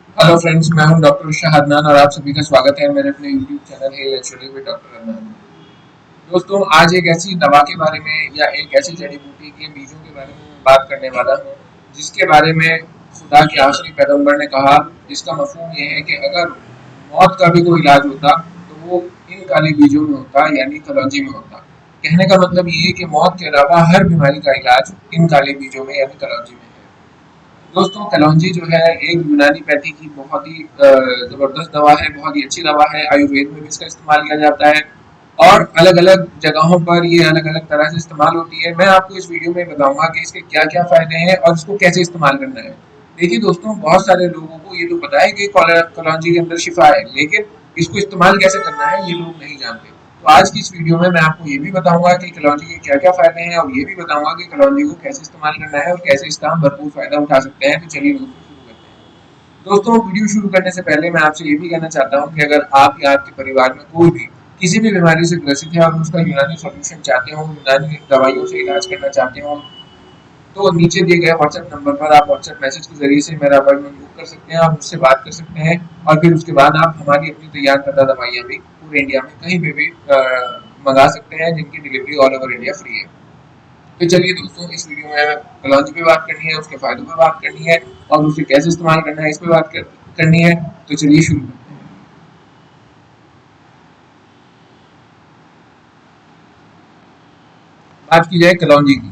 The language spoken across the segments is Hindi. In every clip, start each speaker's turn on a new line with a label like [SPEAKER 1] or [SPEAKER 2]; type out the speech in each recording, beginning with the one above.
[SPEAKER 1] हेलो फ्रेंड्स, मैं हूं डॉक्टर शाह अदनान और आप सभी का स्वागत है मेरे अपने यूट्यूब चैनल है नेचुरली विद डॉक्टर अदनान में। दोस्तों, आज एक ऐसी दवा के बारे में या एक ऐसी जड़ी बूटी के बीजों के बारे में मैं बात करने वाला हूं जिसके बारे में खुदा के आखिरी पैगंबर ने कहा, जिसका मफहूम ये है कि अगर मौत का भी कोई इलाज होता तो वो इन काले बीजों में होता, यानी कलौंजी में होता। कहने का मतलब ये है कि मौत के अलावा हर बीमारी का इलाज इन काले बीजों में यानी कलौंजी में है। दोस्तों, कलौंजी जो है एक यूनानी पैथी की बहुत ही ज़बरदस्त दवा है, बहुत ही अच्छी दवा है। आयुर्वेद में भी इसका इस्तेमाल किया जाता है और अलग-अलग जगहों पर ये अलग-अलग तरह से इस्तेमाल होती है। मैं आपको इस वीडियो में बताऊंगा कि इसके क्या-क्या फ़ायदे हैं और इसको कैसे इस्तेमाल करना है। देखिए दोस्तों, बहुत सारे लोगों को ये तो पता है कि कलौंजी के अंदर शिफा है, लेकिन इसको इस्तेमाल कैसे करना है ये लोग नहीं जानते। तो आज की इस वीडियो में मैं आपको ये भी बताऊंगा कि कलौंजी के क्या क्या फायदे हैं और ये भी बताऊंगा कि कलौंजी को कैसे इस्तेमाल करना है और कैसे इसका हम भरपूर फायदा उठा सकते हैं। तो चलिए दोस्तों शुरू करते हैं। दोस्तों, वीडियो शुरू करने से पहले मैं आपसे ये भी कहना चाहता हूँ कि अगर आप या आपके परिवार में कोई भी किसी भी बीमारी से ग्रसित है और उसका यूनानी सॉल्यूशन चाहते हो, यूनानी दवाइयों से इलाज करना चाहते हो, तो नीचे दिए गए व्हाट्सएप नंबर पर आप व्हाट्सएप मैसेज के जरिए से मेरा अपॉइंटमेंट बुक कर सकते हैं और मुझसे बात कर सकते हैं। और फिर उसके बाद आप हमारी अपनी तैयार करदा दवाइयाँ भी पूरे इंडिया में कहीं पे भी मंगा सकते हैं, जिनकी delivery all over India free है। तो चलिए दोस्तों, इस वीडियो में हमें कलौंजी पे बात करनी है, उसके फायदों पे बात करनी है और उसे कैसे इस्तेमाल करना है इस पे करनी है। तो चलिए शुरू करते हैं। बात की जाए कलौंजी की।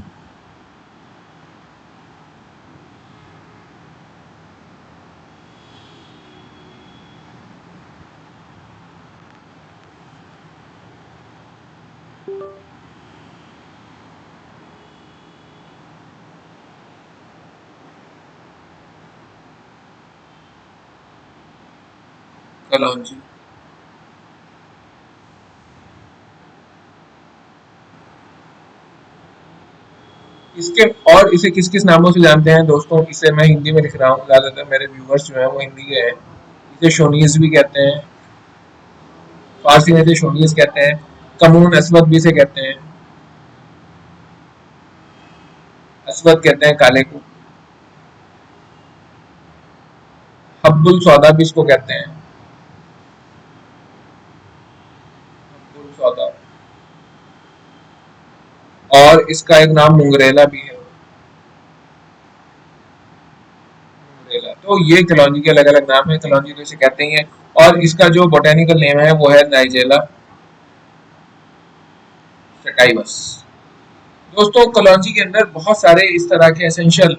[SPEAKER 1] कलौंजी इसके और इसे किस किस नामों से जानते हैं दोस्तों, इसे मैं हिंदी में लिख रहा हूँ, ज़्यादातर मेरे व्यूवर्स जो हैं वो हिंदी के हैं। इसे शोनीज भी कहते हैं, फारसी में इसे शोनीज कहते हैं। कमून अस्वद भी इसे कहते हैं, अस्वद कहते हैं काले को। हब्बुल सौदा भी इसको कहते हैं, हब्बुल सौदा। और इसका एक नाम मुंगरेला भी है, मुंगरेला। तो ये कलौंजी के अलग अलग नाम है, कलौंजी तो इसे कहते ही है। और इसका जो बोटेनिकल नेम है वो है नाइजेला सटाइवस। दोस्तों, कलौंजी के अंदर बहुत सारे इस तरह के एसेंशियल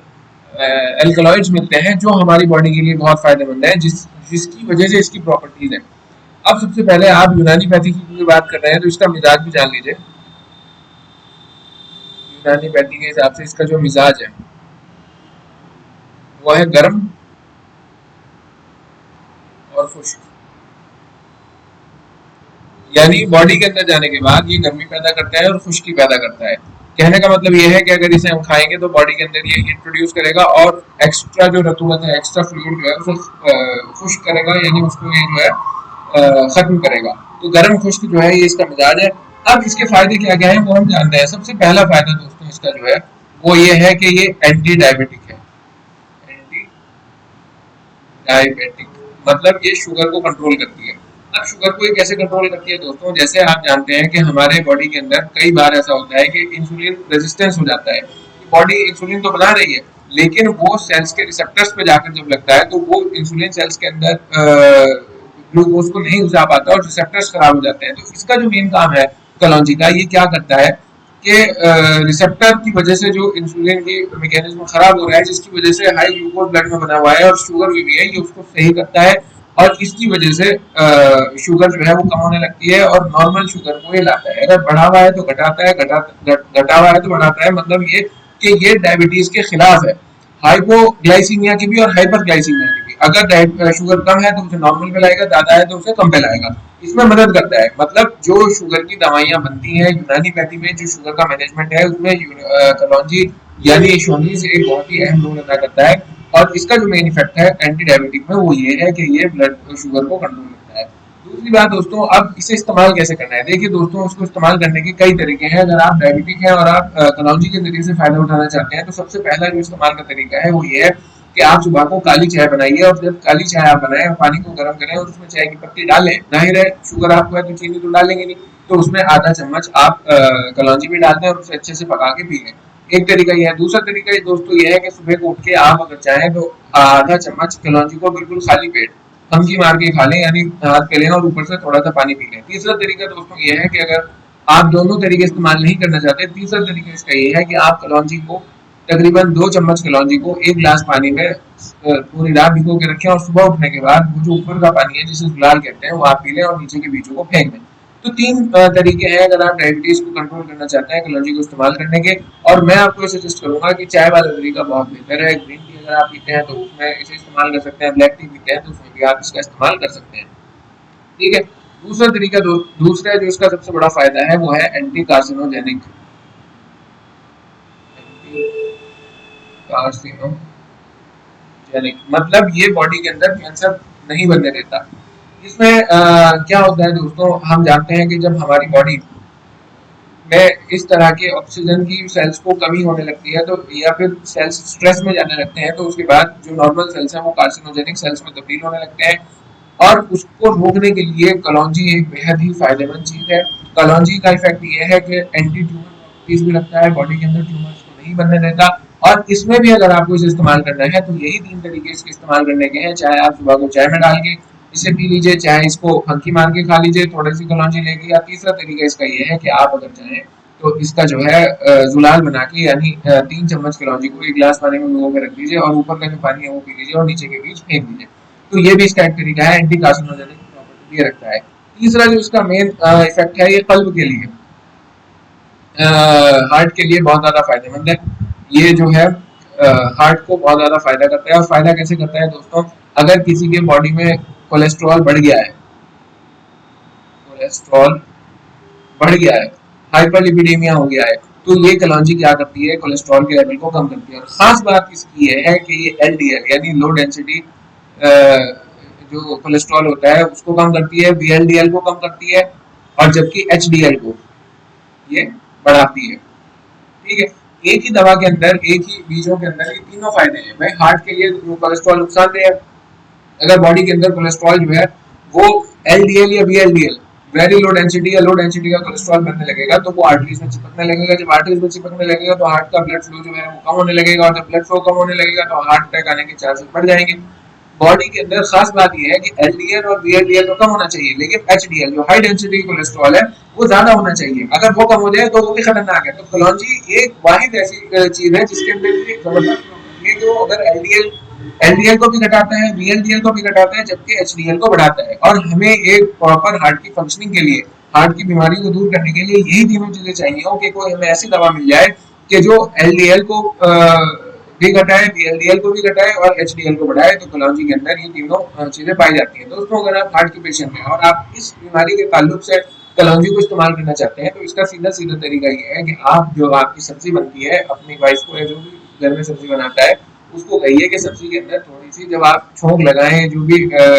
[SPEAKER 1] एल्कलॉइड्स मिलते हैं जो हमारी बॉडी के लिए बहुत फायदेमंद है, जिसकी वजह से इसकी प्रॉपर्टीज हैं। अब सबसे पहले आप यूनानी पैथी की बात कर रहे हैं तो इसका मिजाज भी जान लीजिए। यूनानी पैथी के हिसाब से इसका जो मिजाज है वो है गर्म और खुश्क। यानी बॉडी के अंदर जाने के बाद ये गर्मी पैदा करता है और खुश्की पैदा करता है। कहने का मतलब ये है कि अगर इसे हम खाएंगे तो बॉडी के अंदर ये इंट्रोड्यूस करेगा और एक्स्ट्रा जो रतूलत है, एक्स्ट्रा फ्लूइड जो है उसे खुश्क करेगा, यानी उसको ये जो है खत्म करेगा। तो गर्म खुश्क जो है ये इसका मिजाज है। अब इसके फायदे क्या क्या है वो हम जानते हैं। सबसे पहला फायदा दोस्तों इसका जो है वो ये है कि ये एंटी डायबिटिक है। एंटी डायबिटिक मतलब ये शुगर को कंट्रोल करती है। अब शुगर को ये कैसे कंट्रोल करती है दोस्तों, जैसे आप जानते हैं कि हमारे बॉडी के अंदर कई बार ऐसा होता है कि इंसुलिन रेजिस्टेंस हो जाता है। बॉडी इंसुलिन तो बना रही है, लेकिन वो सेल्स के रिसेप्टर्स पे जाकर जब लगता है तो वो इंसुलिन सेल्स के अंदर ग्लूकोज को नहीं जा पाता और रिसेप्टर्स खराब हो जाते हैं। तो इसका जो मेन काम है कलौंजी का, ये क्या करता है कि रिसेप्टर की वजह से जो इंसुलिन की मैकेनिज्म खराब हो रहा है, जिसकी वजह से हाई ग्लूकोज ब्लड में बना हुआ है और शुगर भी है, ये उसको सही करता है। और इसकी वजह से शुगर जो है वो कम होने लगती है और नॉर्मल शुगर को ये लाता है। अगर बढ़ा हुआ है तो घटाता है, घटा हुआ है तो बढ़ाता है। मतलब ये कि ये डायबिटीज के खिलाफ है, हाइपोग्लाइसीमिया की भी और हाइपरग्लाइसीमिया की भी। अगर शुगर कम है तो उसे नॉर्मल पे लाएगा, ज्यादा है तो उसे कम पे लाएगा। इसमें मदद करता है। मतलब जो शुगर की दवाइयां बनती हैं यूनानी पैथी में, जो शुगर का मैनेजमेंट है उसमें कलौंजी यानी शोनीज एक बहुत ही अहम रोल अदा करता है। और इसका जो मेन इफेक्ट है एंटी डायबिटिक में वो ये है कि ये ब्लड शुगर को कंट्रोल करता है। दूसरी बात दोस्तों, अब इसे इस्तेमाल कैसे करना है। देखिए दोस्तों, उसको इस्तेमाल करने के कई तरीके हैं। अगर आप डायबिटिक हैं और आप कलौंजी के जरिए से फायदा उठाना चाहते हैं तो सबसे पहला जो इस्तेमाल का तरीका है वो ये है कि आप सुबह को काली चाय बनाइए, और जब काली चाय आप बनाएं और पानी को गर्म करें और उसमें चाय की पत्ती डालें, जाहिर है शुगर आपको है तो चीनी तो डालेंगे नहीं, तो उसमें आधा चम्मच आप कलौंजी भी डाल दें और उसे अच्छे से पका के पी लें। एक तरीका यह है। दूसरा तरीका ये दोस्तों ये है कि सुबह को उठ के आप अगर चाहें तो आधा चम्मच कलौंजी को बिल्कुल खाली पेट फंकी मार के खा लें, यानी हाथ पे लें और ऊपर से थोड़ा सा पानी पी लें। तीसरा तरीका दोस्तों ये है कि अगर आप दोनों तरीके इस्तेमाल नहीं करना चाहते, तीसरा तरीका इसका ये है कि आप कलौंजी को तकरीबन 2 चम्मच कलौंजी को 1 गिलास पानी में पूरी रात भिगो के रखें, और सुबह उठने के बाद वो जो ऊपर का पानी है जिसे गुलाल कहते हैं वो आप पी लें और नीचे के बीजों को फेंक दें। तो तीन तरीके हैं अगर आप डायबिटीज को कंट्रोल करना चाहते हैं कलौंजी को इस्तेमाल करने के। और मैं आपको सजेस्ट करूंगा कि चाय वाला तरीका बहुत बेहतर है। ग्रीन टी अगर आप पीते हैं तो उसमें इसे इस्तेमाल कर सकते हैं, ब्लैक टी पीते हैं तो उसमें भी आप इसका इस्तेमाल कर सकते हैं। ठीक है। दूसरा तरीका दूसरा जो इसका सबसे बड़ा फायदा है वो है एंटी कार्सिनोजेनिक। कार्सिनोजेनिक मतलब ये बॉडी के अंदर कैंसर नहीं बनने देता। इसमें क्या होता है दोस्तों, हम जानते हैं कि जब हमारी बॉडी में इस तरह के ऑक्सीजन की सेल्स को कमी होने लगती है तो, या फिर सेल्स स्ट्रेस में जाने लगते हैं, तो उसके बाद जो नॉर्मल सेल्स हैं वो कार्सिनोजेनिक सेल्स में तब्दील होने लगते हैं। और उसको रोकने के लिए कलौंजी एक बेहद ही फायदेमंद चीज है। कलौंजी का इफेक्ट ये है कि एंटी ट्यूमर प्रॉपर्टीज भी रखता है, बॉडी के अंदर ट्यूमर्स को नहीं बनने देता। और इसमें भी अगर आपको इसे इस्तेमाल करना है तो यही 3 तरीके इसके इस्तेमाल करने के हैं। चाहे आप सुबह को चाय में डाल के इसे पी लीजिए, चाहे इसको फंकी मार के खा लीजिए थोड़ी सी कलौंजी लेके, या तीसरा तरीका इसका ये है कि आप अगर चाहें तो इसका जो है जुलाल बना के, यानी 3 चम्मच कलौंजी को 1 गिलास पानी में भिगो के रख दीजिए और ऊपर का जो पानी है वो पी लीजिए और नीचे के बीज फेंक दीजिए। तो ये भी इसका एक तरीका है, एंटी कार्सिनोजेनिक प्रॉपर्टी ये रखता है। तीसरा जो इसका मेन इफेक्ट है ये कल्ब के लिए, हार्ट के लिए बहुत ज्यादा फायदेमंद है। ये जो है हार्ट को बहुत ज्यादा फायदा करता है। और फायदा कैसे करता है दोस्तों, अगर किसी के बॉडी में कोलेस्ट्रॉल बढ़ गया है, कोलेस्ट्रॉल बढ़ गया है, हाइपरलिपिडेमिया हो गया है, तो ये कलौंजी क्या करती है, कोलेस्ट्रॉल के लेवल को कम करती है। और खास बात इसकी ये है कि ये एलडीएल यानी लो डेंसिटी जो कोलेस्ट्रॉल होता है उसको कम करती है, वीएलडीएल को कम करती है, और जबकि एचडीएल को ये बढ़ाती है। ठीक है। एक ही दवा के अंदर, एक ही बीजों के अंदर ये तीनों फायदे हैं। भाई हार्ट के लिए कोलेस्ट्रॉल नुकसानदेह है, अगर बॉडी के अंदर कोलेस्ट्रॉल जो है वो एलडीएल या वीएलडीएल वेरी लो डेंसिटी या लो डेंसिटी का कोलेस्ट्रॉल बनने लगेगा, तो वो आर्टरीज में चिपकने लगेगा। जब आर्टरीज में चिपकने लगेगा तो हार्ट का ब्लड फ्लो जो है वो कम होने लगेगा, और जब ब्लड फ्लो कम होने लगेगा तो हार्ट अटैक आने के चांसेस बढ़ जाएंगे। बॉडी के अंदर खास बात यह है कि एलडीएल और वीएलडीएल तो कम होना चाहिए, लेकिन एचडीएल जो हाई डेंसिटी कोलेस्ट्रॉल है वो ज्यादा होना चाहिए। अगर वो कम हो जाए तो वो भी खतरनाक है। तो कलौंजी एक वाहिद ऐसी चीज है जिसके अंदर ये जबरदस्त प्रॉपर्टी है, जो अगर एलडीएल एलडीएल को भी घटाता है, वीएलडीएल को भी घटाता है, जबकि एचडीएल को बढ़ाता है। और हमें एक प्रॉपर हार्ट की फंक्शनिंग के लिए, हार्ट की बीमारी को दूर करने के लिए यही तीनों चीजें चाहिए हो कि कोई हमें ऐसी दवा मिल जाए कि जो एलडीएल को भी घटाए, वीएलडीएल को भी घटाए और एचडीएल को बढ़ाए। तो कलौंजी के अंदर ये तीनों चीजें पाई जाती हैं। दोस्तों अगर आप हार्ट के पेशेंट हैं और आप इस बीमारी के ताल्लुक से कलौंजी को इस्तेमाल करना चाहते हैं, तो इसका सीधा सीधा तरीका ये है कि आप जो आपकी सब्जी बनती है, अपनी वाइफ को या जो भी घर में सब्जी बनाता है उसको कहिए कि सब्जी के अंदर थोड़ी सी, जब आप छोंक लगाएं, जो भी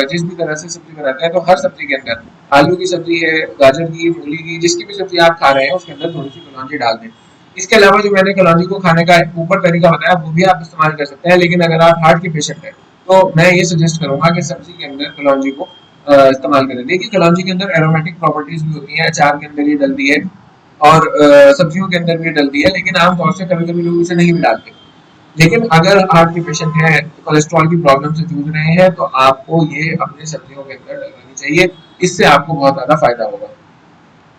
[SPEAKER 1] जिस भी तरह से सब्जी बनाते हैं, तो हर सब्जी के अंदर, आलू की सब्जी है, गाजर की, मूली की, जिसकी भी सब्जी आप खा रहे हैं उसके अंदर थोड़ी सी कलौंजी डाल दें। इसके अलावा जो मैंने कलौंजी को खाने का ऊपर तरीका बताया वो भी आप इस्तेमाल कर सकते हैं, लेकिन अगर आप हार्ट के पेशेंट हैं तो मैं ये सजेस्ट करूंगा कि सब्जी के अंदर कलौंजी को इस्तेमाल करें। देखिए कलौंजी के अंदर एरोमेटिक प्रॉपर्टीज भी होती हैं, अचार के अंदर ये डलती है और सब्जियों के अंदर भी डलती है, लेकिन आमतौर से कभी कभी लोग इसे नहीं भी डालते। लेकिन अगर हार्ट के पेशेंट हैं, कोलेस्ट्रॉल की प्रॉब्लम से जूझ रहे हैं, तो आपको ये अपने सब्जियों के अंदर डलवानी चाहिए। इससे आपको बहुत ज्यादा फायदा होगा।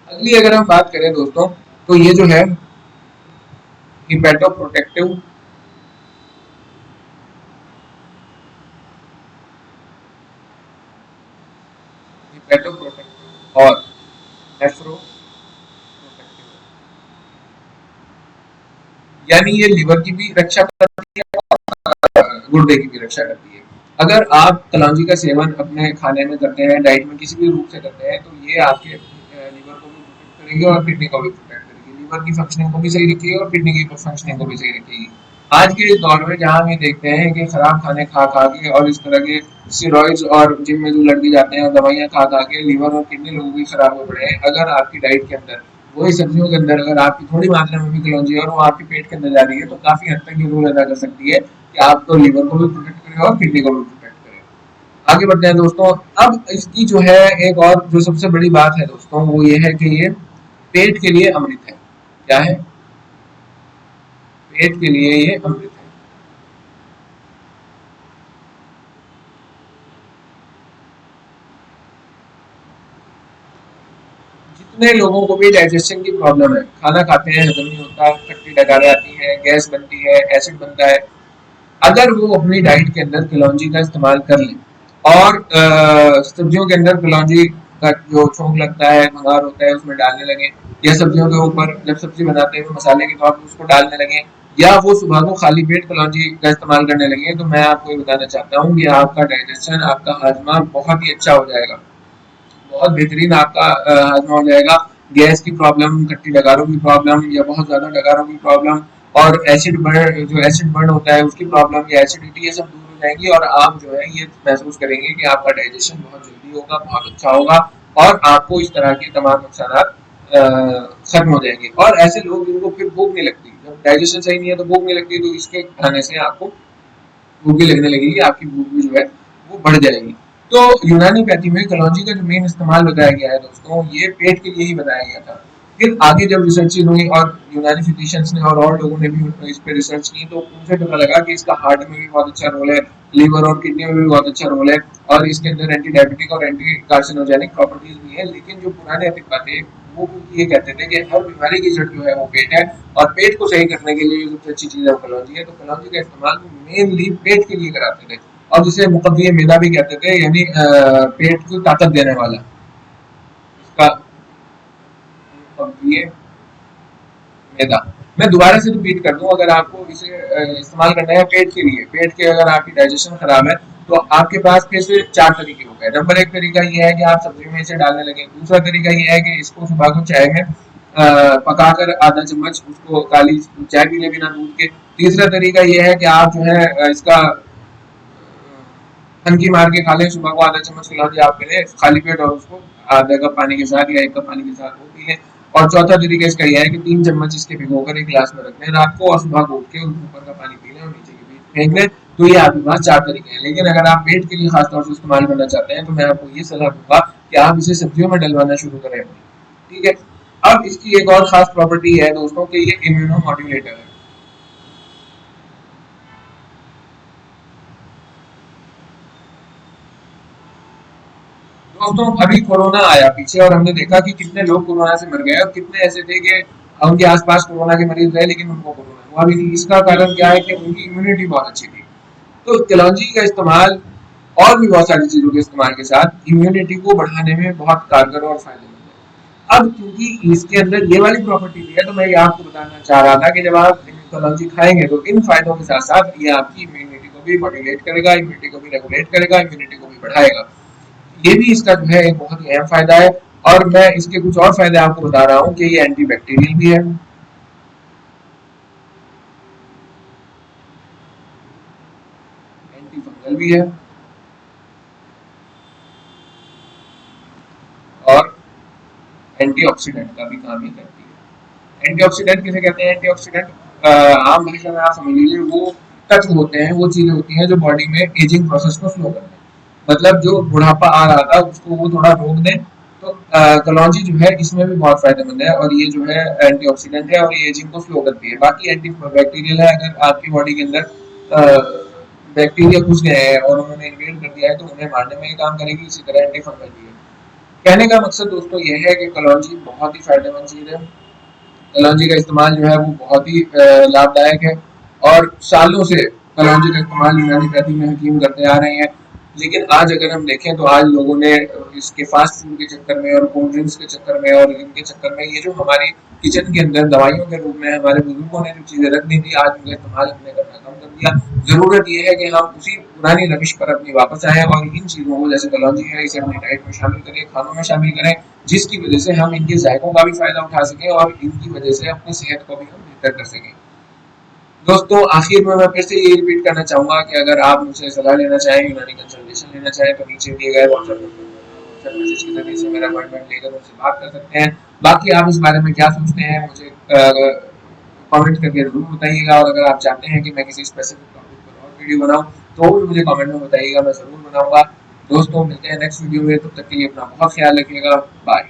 [SPEAKER 1] अगली अगर हम बात करें दोस्तों, तो ये जो है हिपेटोप्रोटेक्टिव हिपेटोप्रोटेक्टिव और नेफ्रोप्रोटेक्टिव, यानी ये लिवर की भी रक्षा करती है, गुर्दे की भी रक्षा करती है। अगर आप कलौंजी का सेवन अपने खाने में करते हैं, डाइट में किसी भी रूप से करते हैं, तो ये आपके लिवर को भी प्रोटेक्ट करेगी और किडनी को भी प्रोटेक्ट करेगी। लिवर की फंक्शनिंग को भी सही रखेगी और किडनी की फंक्शनिंग को भी सही रखेगी। आज के इस दौर में जहाँ हम ये देखते हैं कि खराब खाने खा खा के और इस तरह के स्टेरॉइड्स और जिम में जो लड़के जाते हैं दवाइयाँ खा खा के लिवर और किडनी लोगों की खराब हो पड़े हैं। अगर आपकी डाइट के अंदर, वही सब्जियों के अंदर अगर आपकी थोड़ी मात्रा में भी कलौंजी है और वो आपके पेट के अंदर जा रही है, तो काफी हद तक ये रोल अदा कर सकती है कि आपको लीवर को भी प्रोटेक्ट करे और किडनी को भी प्रोटेक्ट करे। आगे बढ़ते हैं दोस्तों। अब इसकी जो है एक और जो सबसे बड़ी बात है दोस्तों, वो ये है कि ये पेट के लिए अमृत है। क्या है? पेट के लिए ये अमृत है। जितने लोगों को भी डाइजेशन की प्रॉब्लम है, खाना खाते हैं हजम नहीं होता, खट्टी डकारें आती हैं, गैस बनती है, एसिड बनता है, अगर वो अपनी डाइट के अंदर कलौंजी का इस्तेमाल कर लें और सब्जियों के अंदर कलौंजी का जो छोंक लगता है, भंगार होता है, उसमें डालने लगे, या सब्जियों के ऊपर जब सब्जी बनाते हैं मसाले के तौर पर उसको डालने लगे, या वो सुबह को खाली पेट कलौंजी का इस्तेमाल करने लगे, तो मैं आपको ये बताना चाहता हूँ कि आपका डाइजेशन, आपका हाजमा बहुत ही अच्छा हो जाएगा, बहुत बेहतरीन आपका हाजमा हो जाएगा। गैस की प्रॉब्लम, खट्टी डगारों की प्रॉब्लम या बहुत ज्यादा डगारों की प्रॉब्लम और एसिड बर्न, जो एसिड बर्न होता है उसकी प्रॉब्लम या एसिडिटी, ये सब दूर हो जाएंगी और आप जो है ये महसूस करेंगे कि आपका डाइजेशन बहुत जल्दी होगा, बहुत अच्छा होगा और आपको इस तरह के तमाम नुकसान खत्म हो जाएंगे। और ऐसे लोग जिनको फिर भूख नहीं लगती, जब डाइजेशन सही नहीं है तो भूख नहीं लगती, तो इसके खाने से आपको भूख भी लगने लगेगी, आपकी भूख भी जो है वो बढ़ जाएगी। तो यूनानी पैथी में कलौंजी का जो मेन इस्तेमाल बताया गया है दोस्तों, ये पेट के लिए ही बताया गया था। फिर आगे जब रिसर्चेज हुई और यूनानी फिजिशियंस ने और लोगों ने भी इस पे रिसर्च की, तो उनसे पता लगा कि इसका हार्ट में भी बहुत अच्छा रोल है, लिवर और किडनी में भी बहुत अच्छा रोल है और इसके अंदर एंटी डायबिटिक और एंटी कार्सिनोजेनिक प्रॉपर्टीज भी है। लेकिन जो पुराने अतिपा थे वो ये कहते थे कि हर बीमारी की जड़ जो है वो पेट है और पेट को सही करने के लिए सबसे अच्छी चीज है कलौंजी है। तो कलौंजी का इस्तेमाल मेनली पेट के लिए कराते थे और जिसे मुकद्दे मैदा भी कहते थे, यानी पेट को ताकत देने वाला इसका मुकद्दे मैदा। मैं दोबारा से रिपीट कर दूं, अगर आपको इसे इस्तेमाल करना है पेट के लिए, पेट के अगर आपकी डाइजेशन खराब है तो आपके पास फिर से चार तरीके हो गए। नंबर एक तरीका ये है कि आप सब्जी में इसे डालने लगे। दूसरा तरीका ये है कि इसको सुबह को चाय में पकाकर आधा चम्मच उसको काली चाय पी ले बिना दूध के। तीसरा तरीका ये है कि आप जो है इसका टंकी मार के खा लें, सुबह को आधा चम्मच कलौंजी आप पी लें खाली पेट और उसको आधा कप पानी के साथ या एक कप पानी के साथ वो पी लें। और चौथा तरीका इसका यह है कि 3 चम्मच इसके भिगोकर एक गिलास में रख लें रात को और सुबह को उठ के ऊपर का पानी पी लें और नीचे के बीच फेंक लें। तो ये आपके पास 4 तरीके हैं। लेकिन अगर आप पेट के लिए खास तौर से इस्तेमाल करना चाहते हैं तो मैं आपको ये सलाह दूंगा कि आप इसे सब्जियों में डलवाना शुरू करें। ठीक है? अब इसकी एक और खास प्रॉपर्टी है दोस्तों कि ये इम्यूनो मॉड्यूलेटर है। दोस्तों अभी कोरोना आया पीछे और हमने देखा कि कितने लोग कोरोना से मर गए और कितने ऐसे थे कि उनके आसपास कोरोना के मरीज रहे लेकिन उनको कोरोना हुआ भी नहीं। इसका कारण क्या है कि उनकी इम्यूनिटी बहुत अच्छी थी। तो कलौंजी का इस्तेमाल और भी बहुत सारी चीजों के इस्तेमाल के साथ इम्यूनिटी को बढ़ाने में बहुत कारगर और फायदेमंद है। अब क्योंकि इसके अंदर ये वाली प्रॉपर्टी भी है तो मैं ये आपको बताना चाह रहा था कि जब आप कलौंजी खाएंगे तो इन फायदों के साथ साथ ये आपकी इम्यूनिटी को भी मॉड्यूलेट करेगा, इम्यूनिटी को भी रेगुलेट करेगा, इम्यूनिटी को भी बढ़ाएगा। ये भी इसका जो है एक बहुत ही अहम फायदा है। और मैं इसके कुछ और फायदे आपको बता रहा हूँ कि ये एंटी बैक्टीरियल भी है, एंटी फंगल भी है और एंटीऑक्सीडेंट का भी काम ही करती है। एंटीऑक्सीडेंट किसे कहते हैं? एंटीऑक्सीडेंट आम भाषा में आप समझ लीजिए वो तत्व होते हैं, वो चीजें होती हैं जो बॉडी में एजिंग प्रोसेस को स्लो करते हैं। मतलब जो बुढ़ापा आ रहा था उसको वो थोड़ा रोक दें। तो कलौंजी जो है इसमें भी बहुत फायदेमंद है और ये जो है एंटीऑक्सीडेंट है और ये एजिंग को स्लो करती है। बाकी एंटी बैक्टीरियल है, अगर आपकी बॉडी के अंदर बैक्टीरिया घुस गए हैं और उन्होंने इन्वेड कर दिया है तो उन्हें मारने में ही काम करेगी। इसी तरह एंटी फंगल भी है। कहने का मकसद दोस्तों ये है कि कलौंजी बहुत ही फायदेमंद चीज है। कलौंजी का इस्तेमाल जो है वो बहुत ही लाभदायक है और सालों से कलौंजी का इस्तेमाल यूनानी पैथी में हकीम करते आ रहे हैं। लेकिन आज अगर हम देखें तो आज लोगों ने इसके फास्ट फूड के चक्कर में और कोल्ड ड्रिंक्स के चक्कर में और इनके चक्कर में ये जो हमारी किचन के अंदर दवाइयों के रूप में हमारे बुजुर्गों ने जो चीजें रख दी थी, आज उनका इस्तेमाल हमने करना कम कर दिया। जरूरत ये है कि हम उसी पुरानी रविश पर अपनी वापस आए और इन चीजों को जैसे कलौंजी है इसे अपनी डाइट में शामिल करें, खानों में शामिल करें, जिसकी वजह से हम इनके जायकों का भी फायदा उठा सकें और इनकी वजह से अपनी सेहत को भी हम बेहतर कर सकें। दोस्तों आखिर में मैं फिर से ये रिपीट करना चाहूंगा कि अगर आप मुझसे सलाह लेना चाहें, यूनानी कंसल्टेशन लेना चाहें तो नीचे दिए गए व्हाट्सएप मैसेज के जरिए से मेरा अपॉइंटमेंट लेकर मुझसे बात कर सकते हैं। बाकी आप इस बारे में क्या सोचते हैं मुझे कमेंट करके जरूर बताइएगा और अगर आप चाहते हैं कि मैं किसी स्पेसिफिक टॉपिक पर और वीडियो बनाऊं तो भी मुझे कमेंट में बताइएगा, मैं ज़रूर बनाऊंगा। दोस्तों मिलते हैं नेक्स्ट वीडियो में, तब तक के लिए अपना बहुत ख्याल रखिएगा। बाय।